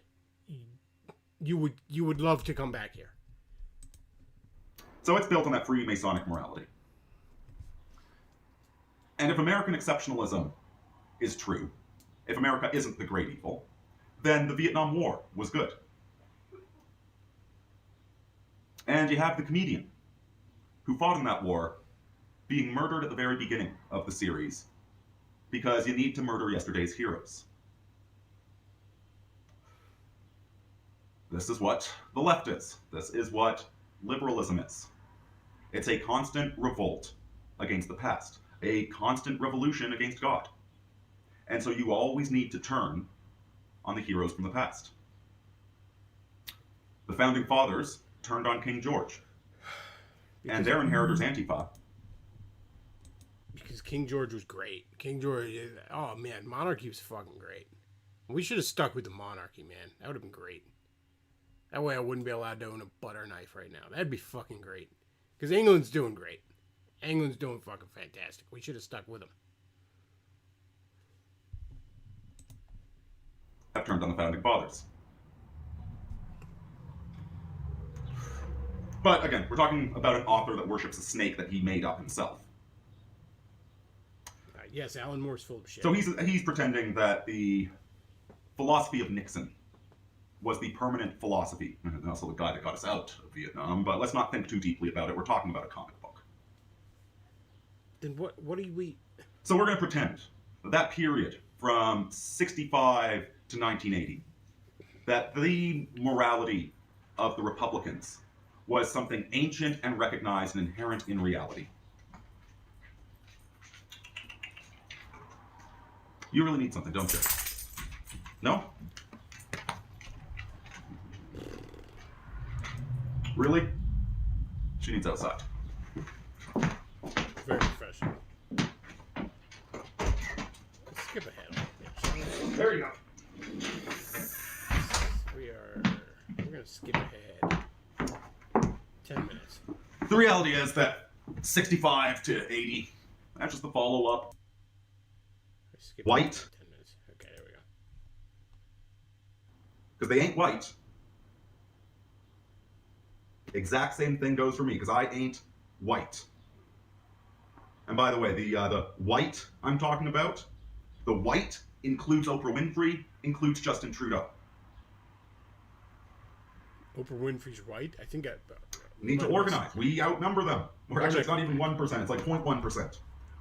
Speaker 2: you would love to come back here.
Speaker 3: So it's built on that Freemasonic morality. And if American exceptionalism is true, if America isn't the great evil, then the Vietnam War was good. And you have the comedian who fought in that war being murdered at the very beginning of the series because you need to murder yesterday's heroes. This is what the left is. This is what liberalism is. It's a constant revolt against the past, a constant revolution against God. And so you always need to turn on the heroes from the past. The founding fathers turned on King George and their inheritors Antifa.
Speaker 2: Because King George was great. King George, oh man, monarchy was fucking great. We should have stuck with the monarchy, man. That would have been great. That way I wouldn't be allowed to own a butter knife right now. That'd be fucking great. Because England's doing great. England's doing fucking fantastic. We should have stuck with them.
Speaker 3: Have turned on the founding fathers. But again, we're talking about an author that worships a snake that he made up himself.
Speaker 2: Yes, Alan Moore's full of shit.
Speaker 3: So he's pretending that the philosophy of Nixon was the permanent philosophy, and also the guy that got us out of Vietnam, but let's not think too deeply about it. We're talking about a comic book.
Speaker 2: Then what do we...
Speaker 3: So we're going to pretend that period from 65 to 1980, that the morality of the Republicans was something ancient and recognized and inherent in reality. You really need something, don't you? No? Really? She needs outside.
Speaker 2: Very professional. Let's skip ahead.
Speaker 3: There you go.
Speaker 2: We're going to skip ahead 10 minutes.
Speaker 3: The reality is that 65 to 80, that's just the follow-up.
Speaker 2: Skip
Speaker 3: White.
Speaker 2: ahead 10 minutes. Okay, there we go.
Speaker 3: Because they ain't white. Exact same thing goes for me, because I ain't white. And by the way, the white I'm talking about, the white includes Oprah Winfrey, includes Justin Trudeau.
Speaker 2: Oprah Winfrey's white? I think
Speaker 3: We need to organize. We outnumber them. Or actually, it's not even 1%. It's like 0.1%.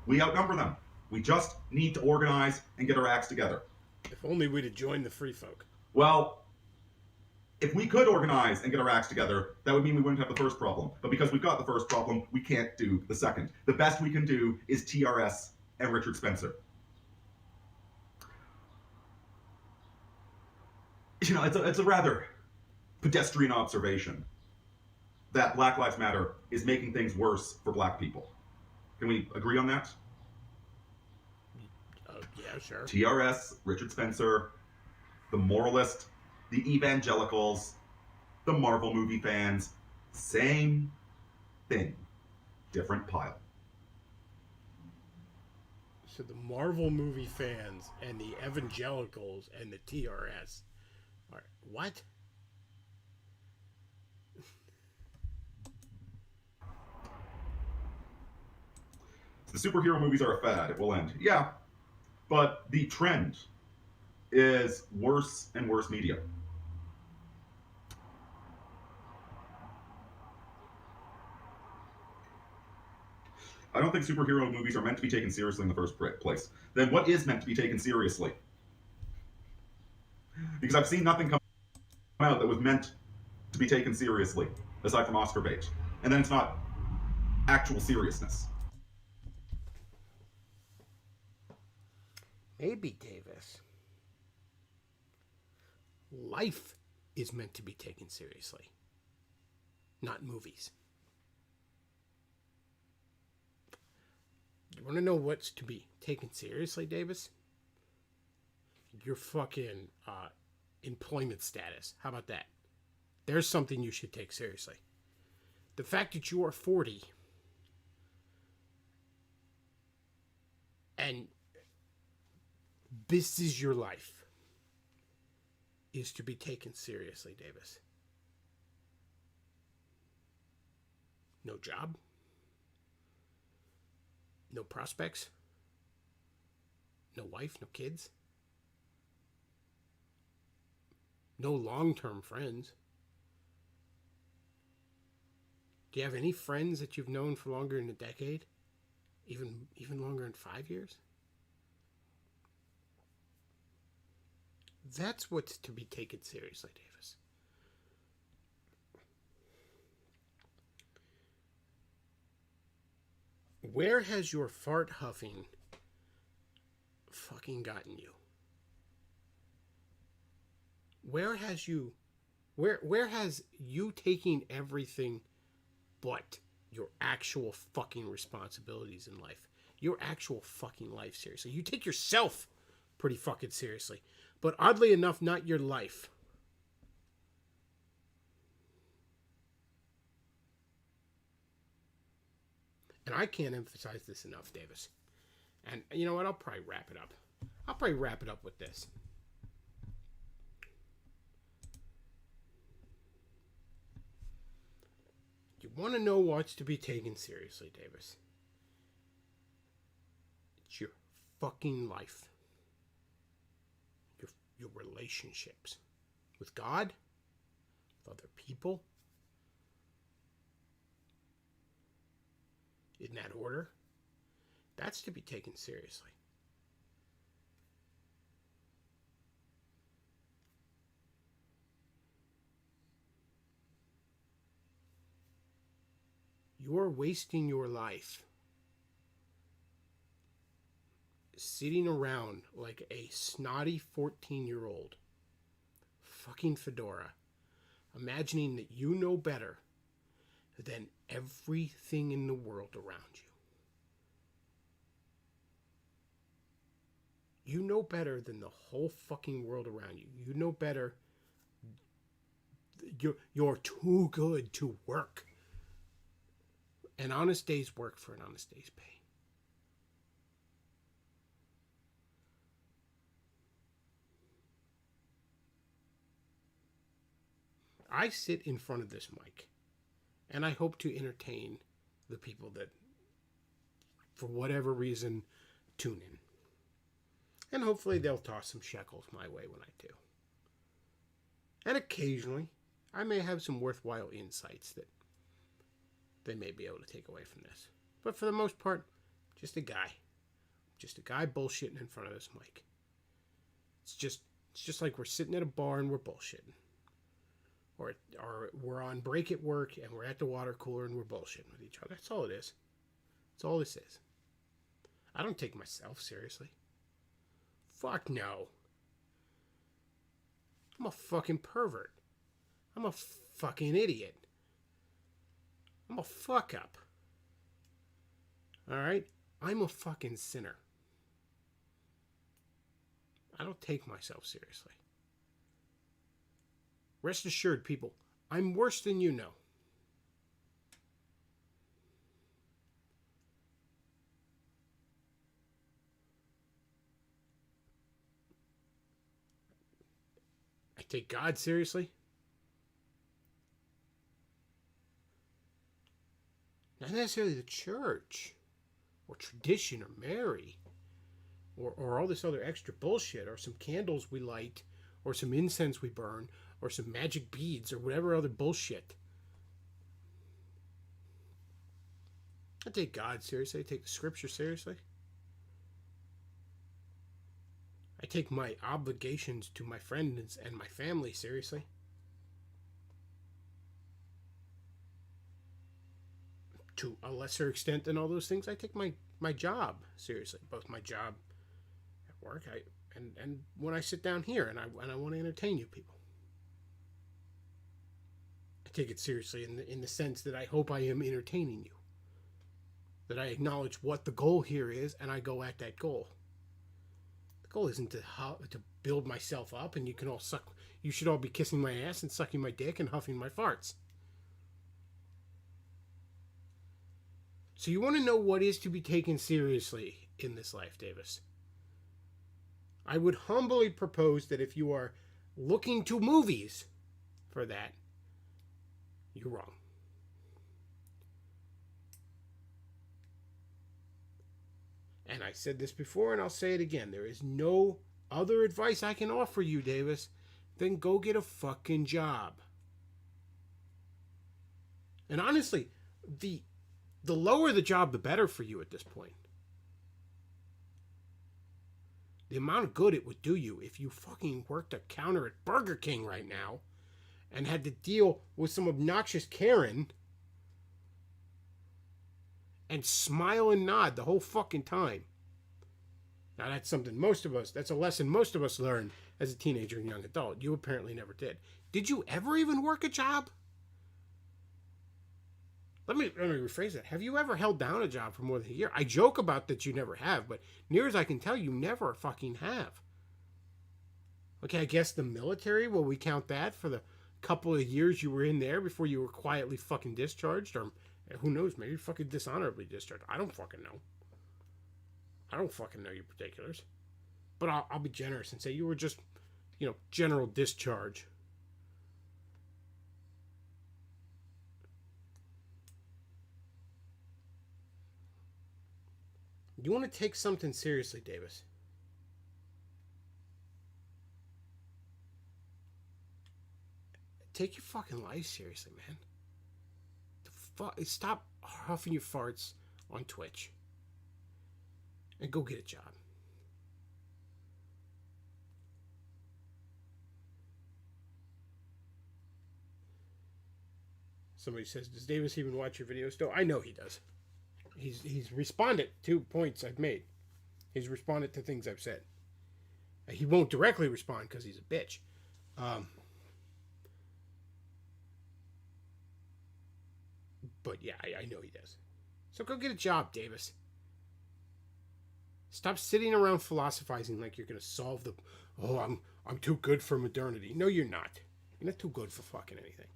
Speaker 3: We outnumber them. We just need to organize and get our acts together.
Speaker 2: If only we'd have joined the free folk.
Speaker 3: Well, if we could organize and get our acts together, that would mean we wouldn't have the first problem. But because we've got the first problem, we can't do the second. The best we can do is TRS and Richard Spencer. You know, it's a rather pedestrian observation that Black Lives Matter is making things worse for black people. Can we agree on that?
Speaker 2: Yeah, sure.
Speaker 3: TRS, Richard Spencer, the moralist, the evangelicals, the Marvel movie fans, same thing, different pile.
Speaker 2: So the Marvel movie fans and the evangelicals and the TRS are what?
Speaker 3: The superhero movies are a fad. It will end. Yeah, but the trend is worse and worse media. I don't think superhero movies are meant to be taken seriously in the first place. Then what is meant to be taken seriously? Because I've seen nothing come out that was meant to be taken seriously, aside from Oscar bait. And then it's not actual seriousness.
Speaker 2: Maybe, Davis. Life is meant to be taken seriously, not movies. You want to know what's to be taken seriously, Davis? Your fucking employment status. How about that? There's something you should take seriously. The fact that you are 40 and this is your life is to be taken seriously, Davis. No job. No prospects. No wife, no kids. No long-term friends. Do you have any friends that you've known for longer than a decade? Even longer than 5 years? That's what's to be taken seriously, Davis. Where has your fart huffing fucking gotten you? Where has you taking everything but your actual fucking responsibilities in life, your actual fucking life seriously? You take yourself pretty fucking seriously, but oddly enough, not your life. And I can't emphasize this enough, Davis. And you know what? I'll probably wrap it up. I'll probably wrap it up with this. You want to know what's to be taken seriously, Davis? It's your fucking life. Your relationships with God, with other people. In that order. That's to be taken seriously. You're wasting your life sitting around like a snotty 14-year-old, fucking fedora, imagining that you know better than everything in the world around you. You know better than the whole fucking world around you. You know better. You're too good to work. An honest day's work for an honest day's pay. I sit in front of this mic, and I hope to entertain the people that, for whatever reason, tune in. And hopefully they'll toss some shekels my way when I do. And occasionally, I may have some worthwhile insights that they may be able to take away from this. But for the most part, just a guy. Just a guy bullshitting in front of this mic. It's just like we're sitting at a bar and we're bullshitting. Or we're on break at work and we're at the water cooler and we're bullshitting with each other. That's all it is. That's all this is. I don't take myself seriously. Fuck no. I'm a fucking pervert. I'm a fucking idiot. I'm a fuck up. Alright? I'm a fucking sinner. I don't take myself seriously. Rest assured, people, I'm worse than you know. I take God seriously. Not necessarily the church or tradition or Mary or all this other extra bullshit, or some candles we light, or some incense we burn, or some magic beads, or whatever other bullshit. I take God seriously. I take the scripture seriously. I take my obligations to my friends and my family seriously. To a lesser extent than all those things, I take my job seriously. Both my job at work and when I sit down here and I want to entertain you people. I take it seriously in the sense that I hope I am entertaining you. That I acknowledge what the goal here is and I go at that goal. The goal isn't to build myself up and you should all be kissing my ass and sucking my dick and huffing my farts. So you want to know what is to be taken seriously in this life, Davis? I would humbly propose that if you are looking to movies for that, you're wrong. And I said this before and I'll say it again. There is no other advice I can offer you, Davis, than go get a fucking job. And honestly, the lower the job, the better for you at this point. The amount of good it would do you if you fucking worked a counter at Burger King right now and had to deal with some obnoxious Karen and smile and nod the whole fucking time. Now that's a lesson most of us learned as a teenager and young adult. You apparently never did. Did you ever even work a job? Let me rephrase that. Have you ever held down a job for more than a year? I joke about that you never have, but near as I can tell, you never fucking have. Okay, I guess the military, will we count that for the couple of years you were in there before you were quietly fucking discharged? Or who knows, maybe fucking dishonorably discharged. I don't fucking know. I don't fucking know your particulars. But I'll be generous and say you were just, general discharge. You want to take something seriously, Davis? Take your fucking life seriously, man. Stop huffing your farts on Twitch. And go get a job. Somebody says, does Davis even watch your videos still? I know he does. He's responded to points I've made. He's responded to things I've said. He won't directly respond because he's a bitch. But yeah, I know he does. So go get a job, Davis. Stop sitting around philosophizing like you're going to solve I'm too good for modernity. No, you're not. You're not too good for fucking anything.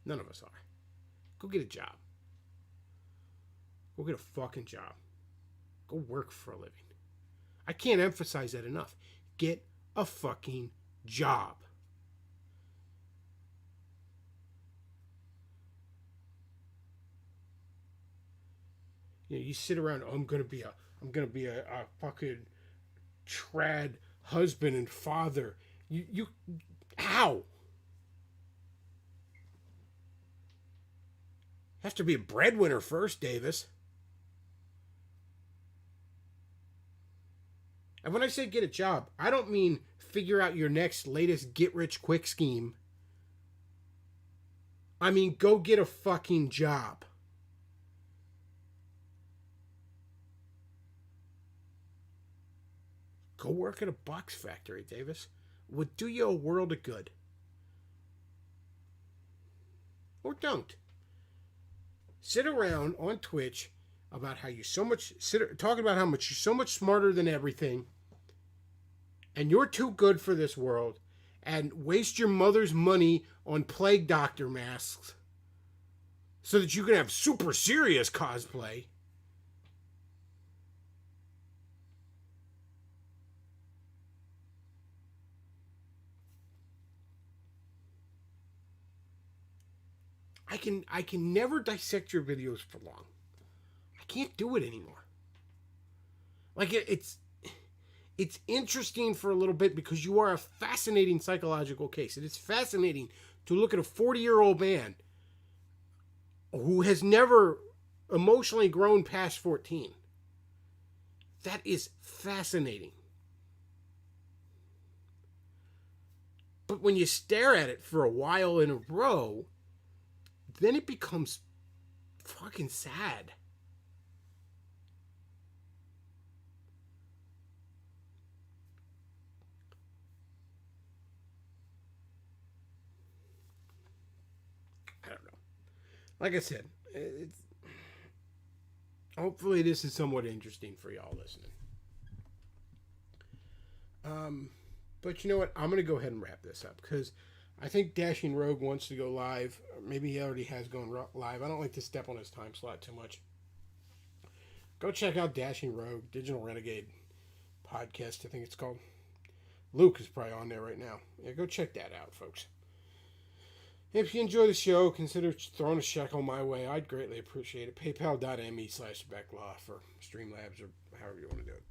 Speaker 2: None of us are. Go get a job. Go get a fucking job. Go work for a living. I can't emphasize that enough. Get a fucking job. You sit around, I'm gonna be a fucking trad husband and father. How? Have to be a breadwinner first, Davis. And when I say get a job, I don't mean figure out your next latest get-rich-quick scheme. I mean go get a fucking job. Go work at a box factory, Davis. Would do you a world of good. Or don't. Sit around on Twitch about how you're talking about how much you're so much smarter than everything, and you're too good for this world, and waste your mother's money on plague doctor masks so that you can have super serious cosplay. I can never dissect your videos for long. I can't do it anymore. Like it's interesting for a little bit because you are a fascinating psychological case. It is fascinating to look at a 40-year-old man who has never emotionally grown past 14. That is fascinating. But when you stare at it for a while in a row, then it becomes fucking sad. I don't know. Like I said, hopefully this is somewhat interesting for y'all listening. But you know what? I'm going to go ahead and wrap this up because I think Dashing Rogue wants to go live. Maybe he already has gone live. I don't like to step on his time slot too much. Go check out Dashing Rogue, Digital Renegade podcast, I think it's called. Luke is probably on there right now. Yeah, go check that out, folks. If you enjoy the show, consider throwing a shekel my way. I'd greatly appreciate it. PayPal.me/Becklaw for Streamlabs or however you want to do it.